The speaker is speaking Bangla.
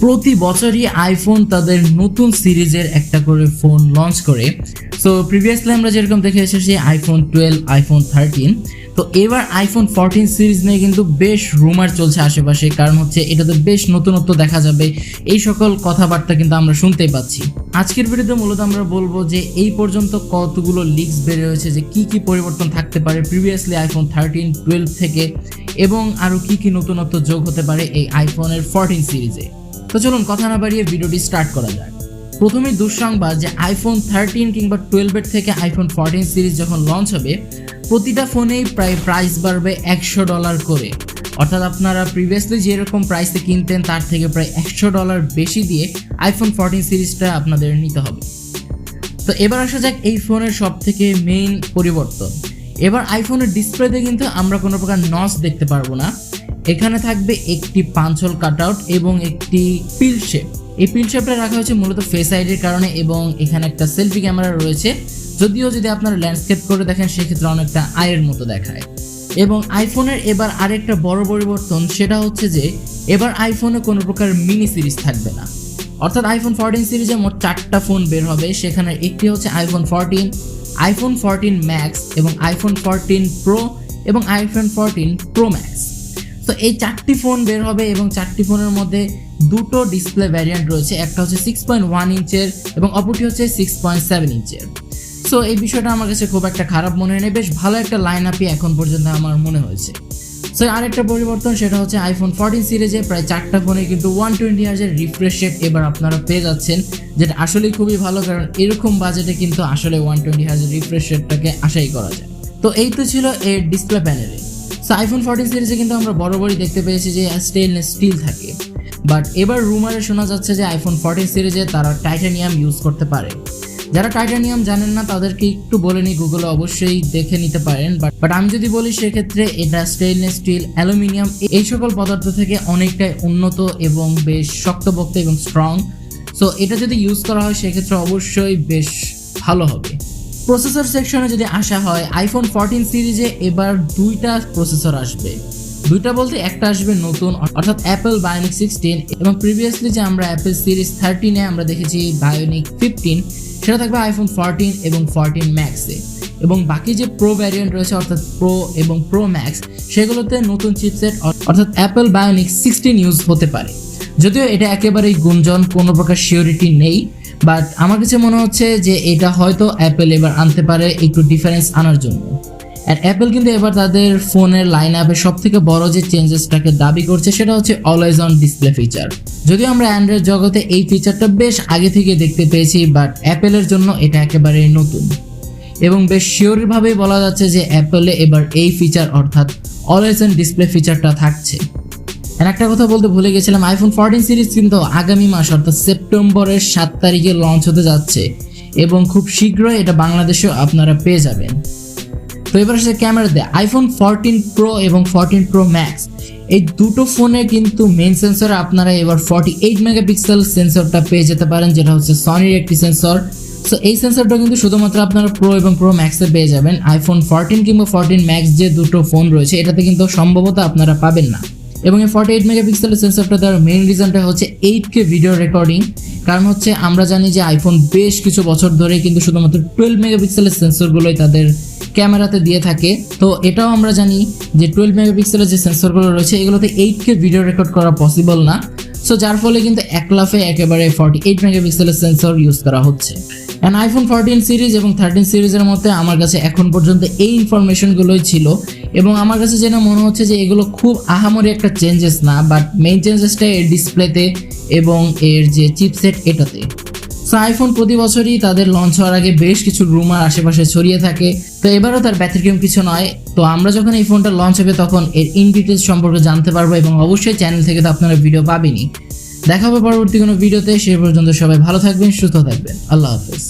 প্রতি বছরই আইফোন তাদের নতুন সিরিজের একটা করে ফোন লঞ্চ করে। সো প্রিভিয়াসলি আমরা যেরকম দেখে এসেছি আইফোন 12, আইফোন 13, তো এবার আইফোন 14 সিরিজ নিয়ে কিন্তু বেশ রুমার চলছে আশেপাশে, কারণ হচ্ছে এটাতে বেশ নতুনত্ব দেখা যাবে, এই সকল কথাবার্তা কিন্তু আমরা শুনতেই পাচ্ছি। আজকের ভিডিওতে মূলত আমরা বলবো যে এই পর্যন্ত কতগুলো লিকস বের হয়েছে, যে কি কি পরিবর্তন থাকতে পারে প্রিভিয়াসলি আইফোন 13, 12 থেকে, এবং আরও কি কি নতুনত্ব যোগ হতে পারে এই আইফোনের 14 সিরিজে। তো চলুন কথা না বাড়িয়ে ভিডিওটি স্টার্ট করা যাক। প্রথমেই দুঃসংবাদ যে আইফোন 13 কিংবা 12 থেকে আইফোন 14 সিরিজ যখন লঞ্চ হবে, প্রতিটা ফোনেই প্রায় প্রাইস বাড়বে $100 করে। অর্থাৎ আপনারা প্রিভিয়াসলি যেরকম প্রাইসে কিনতেন তার থেকে প্রায় $100 বেশি দিয়ে আইফোন 14 সিরিজটা আপনাদের নিতে হবে। তো এবার আসা যাক এই ফোনের সব থেকে মেইন পরিবর্তন। এবার আইফোনের ডিসপ্লেতে কিন্তু আমরা কোনো প্রকার নচ দেখতে পারবো না। এখানে থাকবে একটি পাঞ্চল কাটআউট এবং একটি পিল শেপ। এই পিল শেপটা রাখা হয়েছে মূলত ফেস আইডির কারণে, এবং এখানে একটা সেলফি ক্যামেরা রয়েছে, যদিও যদি আপনারা ল্যান্ডস্কেপ করে দেখেন সেক্ষেত্রে অনেকটা আয়ের মতো দেখায়। এবং আইফোনের এবার আরেকটা বড় পরিবর্তন, সেটা হচ্ছে যে এবার আইফোনে কোনো প্রকার মিনি সিরিজ থাকবে না। অর্থাৎ আইফোন 14 সিরিজে মোট 4টা ফোন বের হবে, সেখানে একটি হচ্ছে আইফোন 14, আইফোন 14 ম্যাক্স এবং আইফোন 14 প্রো এবং আইফোন 14 প্রো ম্যাক্স। তো এই 4টি ফোন বের হবে এবং 4টি ফোনের মধ্যে দুটো ডিসপ্লে ভ্যারিয়েন্ট রয়েছে, একটা হচ্ছে 6.1 ইঞ্চের এবং অপরটি হচ্ছে 6.7 ইঞ্চের। সো এই বিষয়টা আমার কাছে খুব একটা খারাপ মনে হয় না, বেশ ভালো একটা লাইন আপই এখন পর্যন্ত আমার মনে হয়েছে। সো আরেকটা পরিবর্তন, সেটা হচ্ছে আইফোন 14 সিরিজে প্রায় 4টা ফোনে কিন্তু 120 হার্জের রিফ্রেশ রেট এবার আপনারা পেয়ে যাচ্ছেন, যেটা আসলেই খুবই ভালো, কারণ এরকম বাজেটে কিন্তু আসলে 120 হার্জের রিফ্রেশ রেটটাকে আশাই করা যায়। তো এই তো ছিল এর ডিসপ্লে প্যানেলে। সো আইফোন 14 সিরিজে কিন্তু আমরা বরাবরই দেখতে পেয়েছি যে স্টেইনলেস স্টিল থাকে, বাট এবার রুমারে শোনা যাচ্ছে যে আইফোন 14 সিরিজে তারা টাইটানিয়াম ইউজ করতে পারে। যারা টাইটানিয়াম জানেন না তাদেরকে একটু বলে নিই, গুগলে অবশ্যই দেখে নিতে পারেন। বাট আমি যদি বলি সেক্ষেত্রে এটা স্টেইনলেস স্টিল, অ্যালুমিনিয়াম এই সকল পদার্থ থেকে অনেকটাই উন্নত এবং বেশ শক্তপোক্ত এবং স্ট্রং। সো এটা যদি ইউজ করা হয় সেক্ষেত্রে অবশ্যই বেশ ভালো হবে। প্রসেসর সেকশনে যদি আসা হয়, আইফোন 14 সিরিজে এবার 2টা প্রসেসর আসবে। 2টা বলতে একটা আসবে নতুন, অর্থাৎ অ্যাপল বায়োনিক 16, এবং প্রিভিয়াসলি যে আমরা অ্যাপল সিরিজ 13-এ আমরা দেখেছি বায়োনিক 15, সেটা থাকবে আইফোন 14 এবং 14 ম্যাক্সে। এবং বাকি যে প্রো ভ্যারিয়েন্ট রয়েছে অর্থাৎ প্রো এবং প্রো ম্যাক্স, সেগুলোতে নতুন চিপসেট অর্থাৎ অ্যাপল বায়োনিক 16 ইউজ হতে পারে। যদিও এটা একেবারেই গুঞ্জন, কোনো প্রকার সিওরিটি নেই, বাট আমার কাছে মনে হচ্ছে যে এটা হয়তো অ্যাপল এবার আনতে পারে একটু ডিফারেন্স আনার জন্য। আর অ্যাপল কিন্তু এবার তাদের ফোনের লাইন আপে সব থেকে বড় যে চেঞ্জেসটাকে দাবি করছে সেটা হচ্ছে অলওয়েজ অন ডিসপ্লে ফিচার। যদিও আমরা অ্যান্ড্রয়েড জগতে এই ফিচারটা বেশ আগে থেকে দেখতে পেয়েছি, বাট অ্যাপেলের জন্য এটা একেবারে নতুন, এবং বেশ শিওরভাবেই বলা যাচ্ছে যে অ্যাপলে এবার এই ফিচার অর্থাৎ অলওয়েজ অন ডিসপ্লে ফিচারটা থাকছে। আর একটা কথা বলতে ভুলে গেছিলাম, আইফোন 14 সিরিজ কিন্তু আগামী মাস অর্থাৎ সেপ্টেম্বরের 7 তারিখে লঞ্চ হতে যাচ্ছে, এবং খুব শীঘ্রই এটা বাংলাদেশেও আপনারা পেয়ে যাবেন। তো এবার আসলে ক্যামেরাতে আইফোন 14 প্রো এবং 14 প্রো ম্যাক্স এই দুটো ফোনে কিন্তু মেইন সেন্সর আপনারা এবার 48 মেগাপিক্সেল সেন্সরটা পেয়ে যেতে পারেন, যেটা হচ্ছে সনির একটি সেন্সর। সো এই সেন্সরটা কিন্তু শুধুমাত্র আপনারা প্রো এবং প্রো ম্যাক্সে পেয়ে যাবেন। আইফোন 14 কিংবা 14 ম্যাক্স যে দুটো ফোন রয়েছে এটাতে কিন্তু সম্ভবত আপনারা পাবেন না। এবং এই 48 মেগাপিক্সেলের সেন্সরটা দেওয়ার মেইন রিজনটা হচ্ছে 8K ভিডিও রেকর্ডিং। কারণ হচ্ছে আমরা জানি যে আইফোন বেশ কিছু বছর ধরে কিন্তু শুধুমাত্র 12 মেগাপিক্সেলের সেন্সরগুলোই তাদের ক্যামেরাতে দিয়ে থাকে। তো এটাও আমরা জানি যে 12 মেগাপিক্সেলের যে সেন্সরগুলো রয়েছে এগুলোতে 8K ভিডিও রেকর্ড করা পসিবল না। সো যার ফলে কিন্তু এক লাফে একেবারে 48 মেগাপিক্সেলের সেন্সর ইউজ করা হচ্ছে। অ্যান্ড আইফোন 14 সিরিজ এবং 13 সিরিজের মধ্যে আমার কাছে এখন পর্যন্ত এই ইনফরমেশনগুলোই ছিল, এবং আমার কাছে যেটা মনে হচ্ছে যে এগুলো খুব আহামরি একটা চেঞ্জেস না, বাট মেইন চেঞ্জেসটা এর ডিসপ্লেতে এবং এর যে চিপসেট এটাতে। সো আইফোন প্রতি বছরই তাদের লঞ্চ হওয়ার আগে বেশ কিছু রুমার আশেপাশে ছড়িয়ে থাকে, তো এবারও তার ব্যতিক্রম কিছু নয়। তো আমরা যখন এই ফোনটা লঞ্চ হবে তখন এর ইন ডিটেলস সম্পর্কে জানতে পারবো, এবং অবশ্যই চ্যানেল থেকে তো আপনারা ভিডিও পাবেনই। দেখা হবে পরবর্তী কোনো ভিডিওতে। সে পর্যন্ত সবাই ভালো থাকবেন, সুস্থ থাকবেন। আল্লাহ হাফেজ।